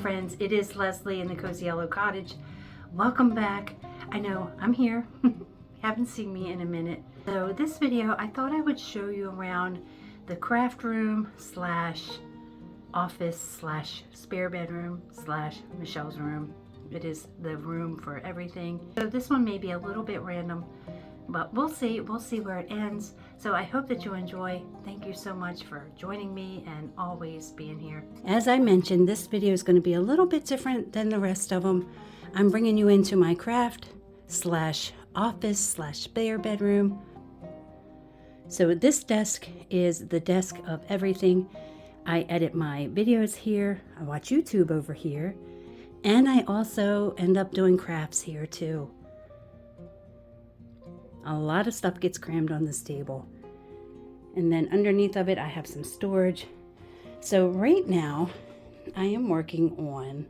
friends, it is Leslie in the Cozy Yellow Cottage. Welcome back. I know I'm here. Haven't seen me in a minute. So this video, I thought I would show you around the craft room slash office slash spare bedroom slash Michelle's room. It is the room for everything. So this one may be a little bit random, but we'll see where it ends. So I hope that you enjoy. Thank you so much for joining me and always being here. As I mentioned, this video is going to be a little bit different than the rest of them. I'm bringing you into my craft slash office slash spare bedroom. So this desk is the desk of everything. I edit my videos here. I watch YouTube over here. And I also end up doing crafts here too. A lot of stuff gets crammed on this table. And then underneath of it, I have some storage. So right now, I am working on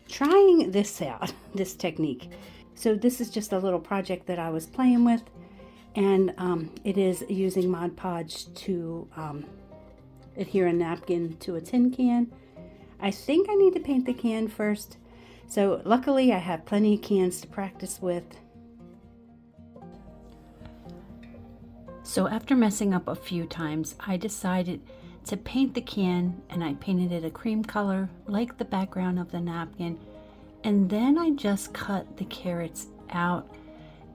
trying this out, this technique. So this is just a little project that I was playing with. And it is using Mod Podge to adhere a napkin to a tin can. I think I need to paint the can first. So luckily, I have plenty of cans to practice with. So after messing up a few times, I decided to paint the can, and I painted it a cream color like the background of the napkin. And then I just cut the carrots out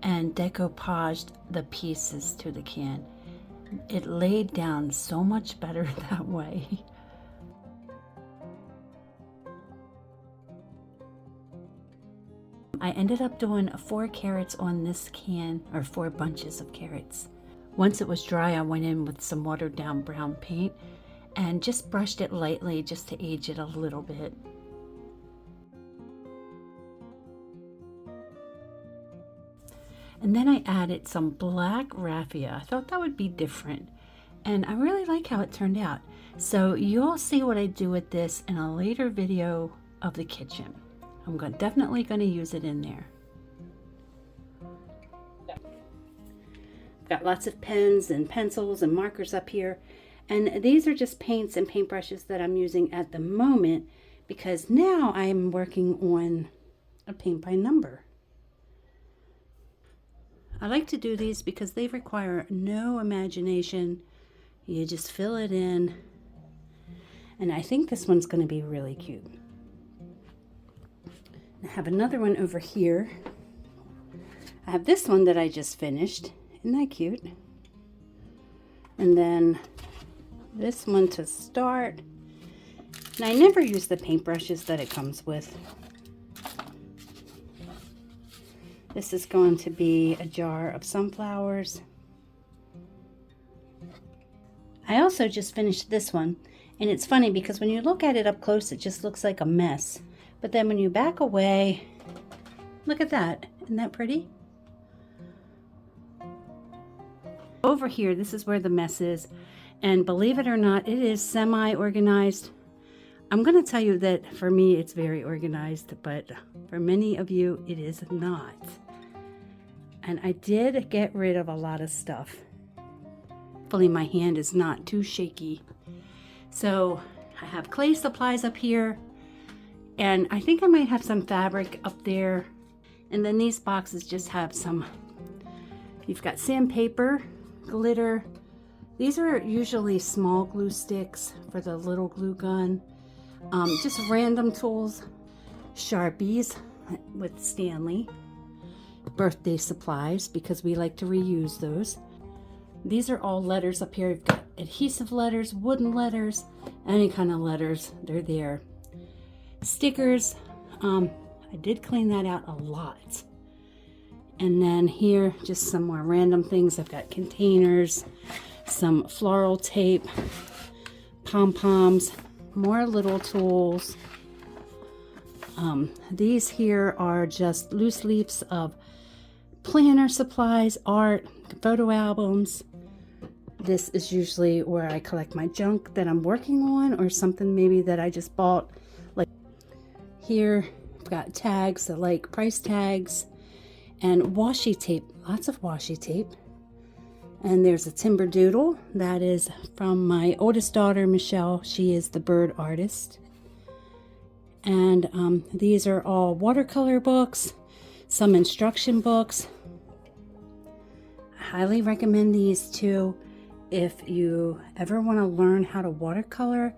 and decoupaged the pieces to the can. It laid down so much better that way. I ended up doing 4 carrots on this can, or 4 bunches of carrots. Once it was dry, I went in with some watered down brown paint and just brushed it lightly just to age it a little bit. And then I added some black raffia. I thought that would be different, and I really like how it turned out. So you'll see what I do with this in a later video of the kitchen. I'm definitely going to use it in there. Got lots of pens and pencils and markers up here, and these are just paints and paintbrushes that I'm using at the moment, because now I'm working on a paint by number. I like to do these because they require no imagination. You just fill it in, and I think this one's going to be really cute. I have another one over here. I have this one that I just finished. Isn't that cute? And then this one to start. And I never use the paintbrushes that it comes with. This is going to be a jar of sunflowers. I also just finished this one. And it's funny because when you look at it up close, it just looks like a mess. But then when you back away, look at that. Isn't that pretty? Over here, this is where the mess is, and believe it or not, it is semi-organized. I'm going to tell you that for me it's very organized, but for many of you it is not. And I did get rid of a lot of stuff. Hopefully my hand is not too shaky. So I have clay supplies up here, and I think I might have some fabric up there. And then these boxes just have some, you've got sandpaper, glitter. These are usually small glue sticks for the little glue gun. Just random tools. Sharpies with Stanley. Birthday supplies, because we like to reuse those. These are all letters up here. You've got adhesive letters, wooden letters, any kind of letters, they're there. Stickers. I did clean that out a lot. And then here, just some more random things. I've got containers, some floral tape, pom-poms, more little tools. These here are just loose leaves of planner supplies, art, photo albums. This is usually where I collect my junk that I'm working on, or something maybe that I just bought. Like here, I've got tags, like price tags, and washi tape, lots of washi tape. And there's a timber doodle that is from my oldest daughter, Michelle. She is the bird artist. And these are all watercolor books, some instruction books. I highly recommend these too. If you ever want to learn how to watercolor,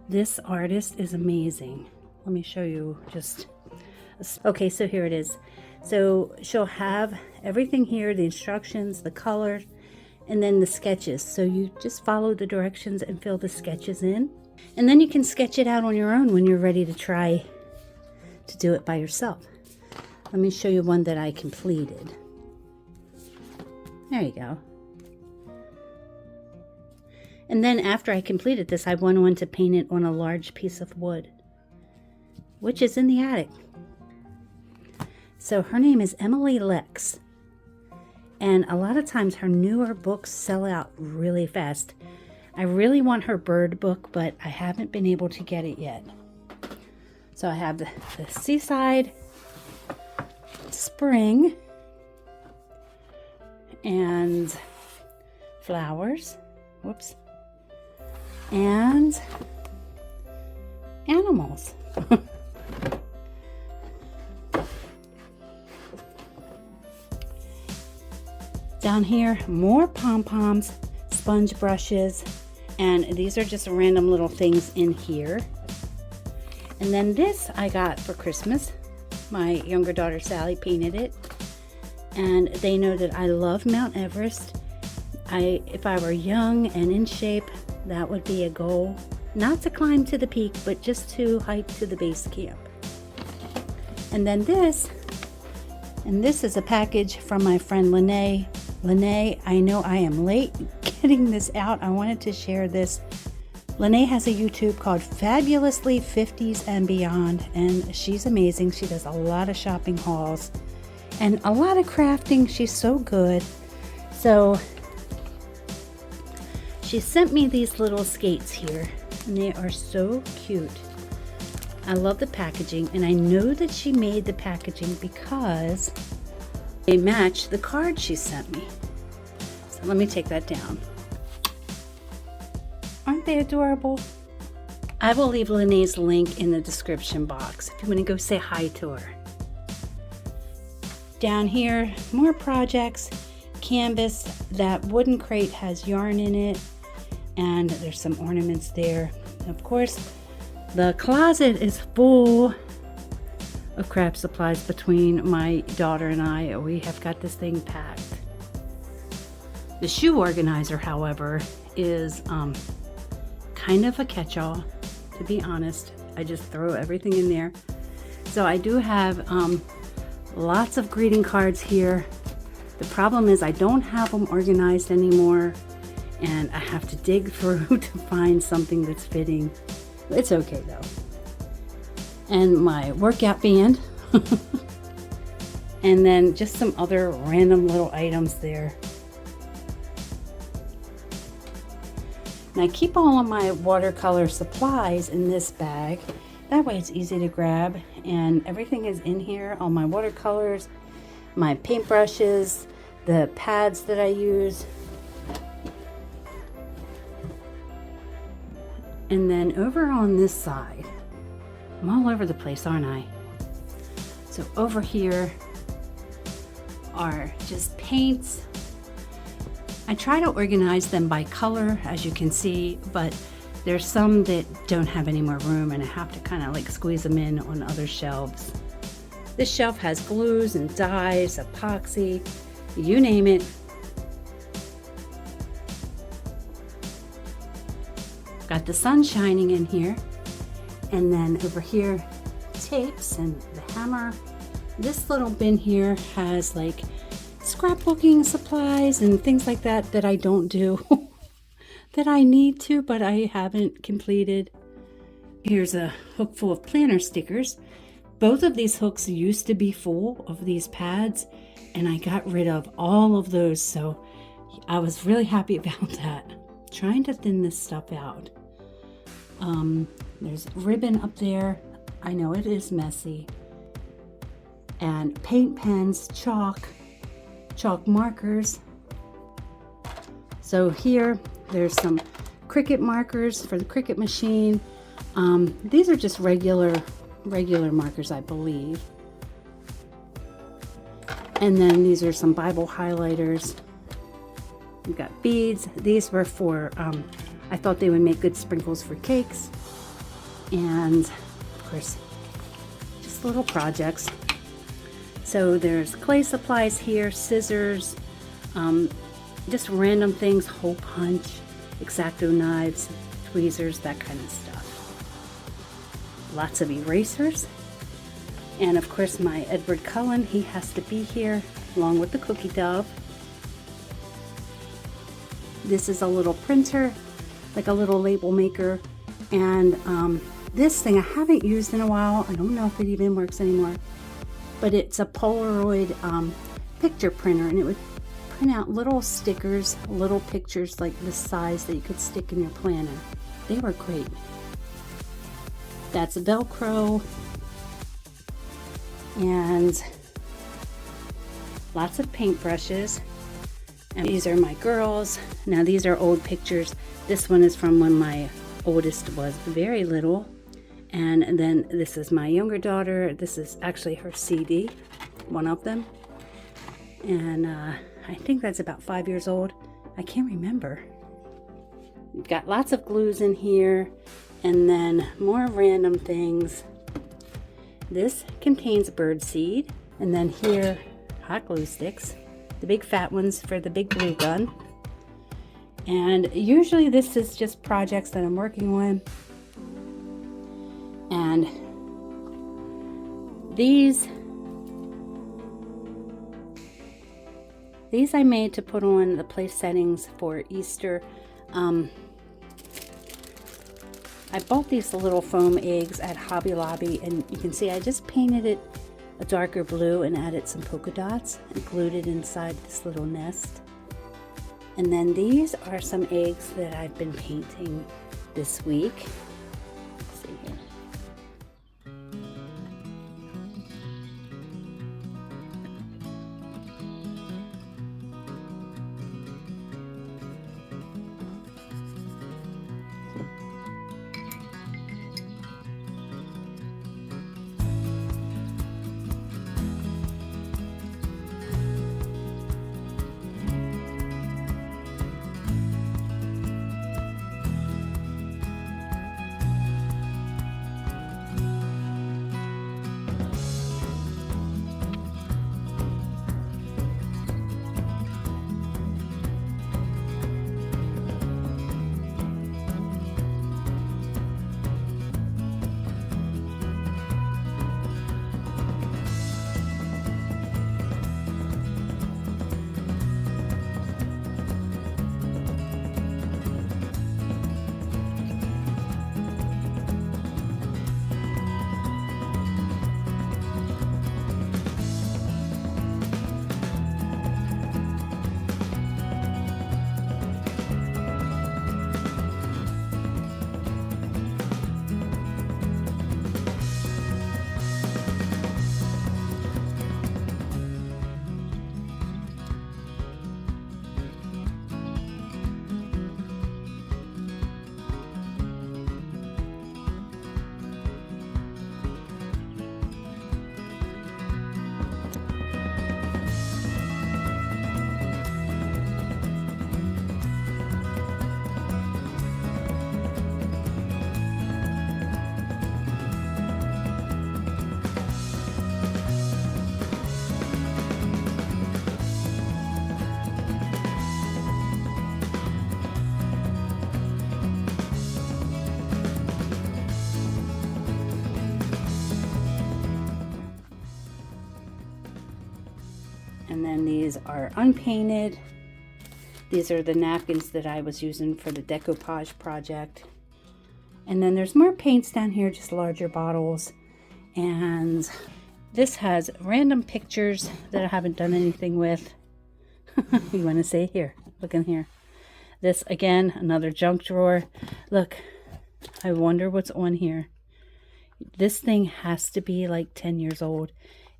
this artist is amazing. Let me show you just. Okay, so here it is. So she'll have everything here, the instructions, the colors, and then the sketches. So you just follow the directions and fill the sketches in. And then you can sketch it out on your own when you're ready to try to do it by yourself. Let me show you one that I completed. There you go. And then after I completed this, I went on to paint it on a large piece of wood, which is in the attic. So her name is Emily Lex. And a lot of times her newer books sell out really fast. I really want her bird book, but I haven't been able to get it yet. So I have the seaside, spring, and flowers. Whoops. And animals. Down here, more pom-poms, sponge brushes, and these are just random little things in here. And then this I got for Christmas. My younger daughter Sally painted it, and they know that I love Mount Everest. If I were young and in shape, that would be a goal. Not to climb to the peak, but just to hike to the base camp. And then this is a package from my friend Linnae. Linnae, I know I am late getting this out. I wanted to share this. Linnae has a YouTube called Fabulously 50s and Beyond, and she's amazing. She does a lot of shopping hauls and a lot of crafting. She's so good. So she sent me these little skates here, and they are so cute. I love the packaging, and I know that she made the packaging because they match the card she sent me. So let me take that down. Aren't they adorable? I will leave Linnae's link in the description box if you want to go say hi to her. Down here, more projects, canvas. That wooden crate has yarn in it, and there's some ornaments there. Of course, the closet is full of craft supplies between my daughter and I. We have got this thing packed. The shoe organizer, however, is kind of a catch-all, to be honest. I just throw everything in there. So I do have lots of greeting cards here. The problem is I don't have them organized anymore, and I have to dig through to find something that's fitting. It's okay though. And my workout band. And then just some other random little items there. And I keep all of my watercolor supplies in this bag. That way it's easy to grab, and everything is in here. All my watercolors, my paintbrushes, the pads that I use. And then over on this side, I'm all over the place, aren't I? So over here are just paints. I try to organize them by color, as you can see, but there's some that don't have any more room, and I have to kind of like squeeze them in on other shelves. This shelf has glues and dyes, epoxy, you name it. Got the sun shining in here. And then over here, tapes and the hammer. This little bin here has like scrapbooking supplies and things like that that I don't do, that I need to, but I haven't completed. Here's a hook full of planner stickers. Both of these hooks used to be full of these pads, and I got rid of all of those, so I was really happy about that. Trying to thin this stuff out. There's ribbon up there. I know it is messy. And paint pens, chalk markers. So here, there's some Cricut markers for the Cricut machine. These are just regular regular markers, I believe. And then these are some Bible highlighters. We've got beads. These were for, I thought they would make good sprinkles for cakes. And of course, just little projects. So there's clay supplies here, scissors, just random things, hole punch, X-Acto knives, tweezers, that kind of stuff. Lots of erasers. And of course my Edward Cullen, he has to be here along with the cookie dove. This is a little printer, like a little label maker. And this thing I haven't used in a while. I don't know if it even works anymore. But it's a Polaroid picture printer, and it would print out little stickers, little pictures like this size that you could stick in your planner. They were great. That's a Velcro. And lots of paintbrushes. And these are my girls. Now these are old pictures. This one is from when my oldest was very little. And then this is my younger daughter. This is actually her CD, one of them. And I think that's about 5 years old. I can't remember. We've got lots of glues in here. And then more random things. This contains bird seed. And then here, hot glue sticks. The big fat ones for the big glue gun. And usually this is just projects that I'm working on. And these I made to put on the place settings for Easter. I bought these little foam eggs at Hobby Lobby, and you can see I just painted it a darker blue and added some polka dots and glued it inside this little nest. And then these are some eggs that I've been painting this week. Let's see here. And then these are unpainted. These are the napkins that I was using for the decoupage project. And then there's more paints down here, just larger bottles. And this has random pictures that I haven't done anything with. You want to see? Here, look in here. This, again, another junk drawer. Look, I wonder what's on here. This thing has to be like 10 years old,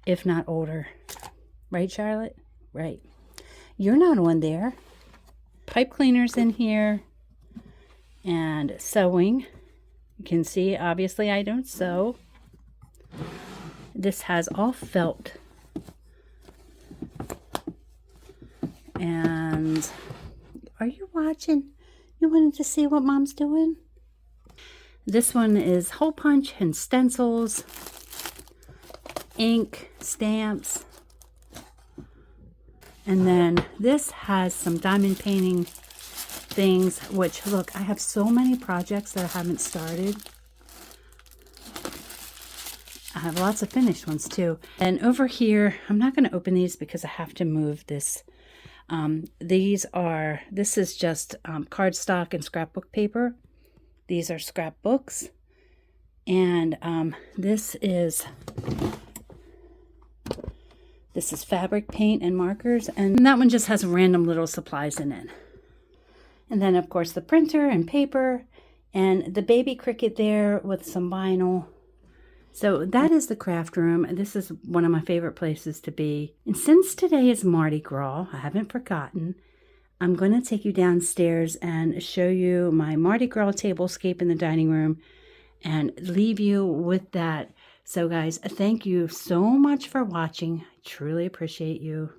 if not older. Right, Charlotte? Right. You're not on there. Pipe cleaners in here. And sewing. You can see, obviously, I don't sew. this has all felt. And are you watching? You wanted to see what Mom's doing? This one is hole punch and stencils, ink, stamps. And then this has some diamond painting things, which, look, I have so many projects that I haven't started. I have lots of finished ones too. And over here, I'm not going to open these because I have to move this. This is just cardstock and scrapbook paper. These are scrapbooks. And this is fabric paint and markers. And that one just has random little supplies in it. And then, of course, the printer and paper and the baby cricket there with some vinyl. So that is the craft room. This is one of my favorite places to be. And since today is Mardi Gras, I haven't forgotten, I'm going to take you downstairs and show you my Mardi Gras tablescape in the dining room and leave you with that. So guys, thank you so much for watching. I truly appreciate you.